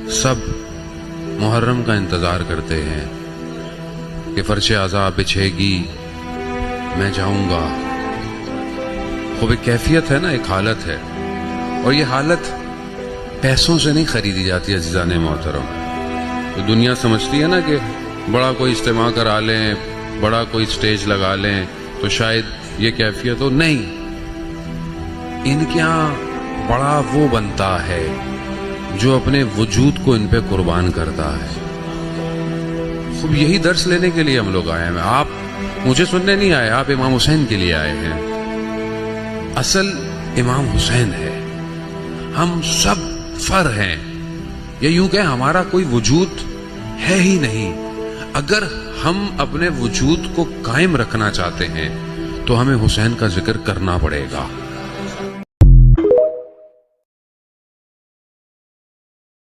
सब मुहर्रम का इंतजार करते हैं कि फर्श आज़ा बिछेगी मैं जाऊंगा। खूब एक कैफियत है ना, एक हालत है, और ये हालत पैसों से नहीं खरीदी जाती अज़ीज़ाने मोहतरम। तो दुनिया समझती है ना कि बड़ा कोई इज्तिमा करा लें, बड़ा कोई स्टेज लगा लें तो शायद ये कैफियत हो। नहीं, इनके यहाँ बड़ा वो बनता है जो अपने वजूद को इन पे कुर्बान करता है। खूब यही दर्स लेने के लिए हम लोग आए हैं। आप मुझे सुनने नहीं आए, आप इमाम हुसैन के लिए आए हैं। असल इमाम हुसैन है, हम सब फर हैं, या यूं कहें हमारा कोई वजूद है ही नहीं। अगर हम अपने वजूद को कायम रखना चाहते हैं तो हमें हुसैन का जिक्र करना पड़ेगा।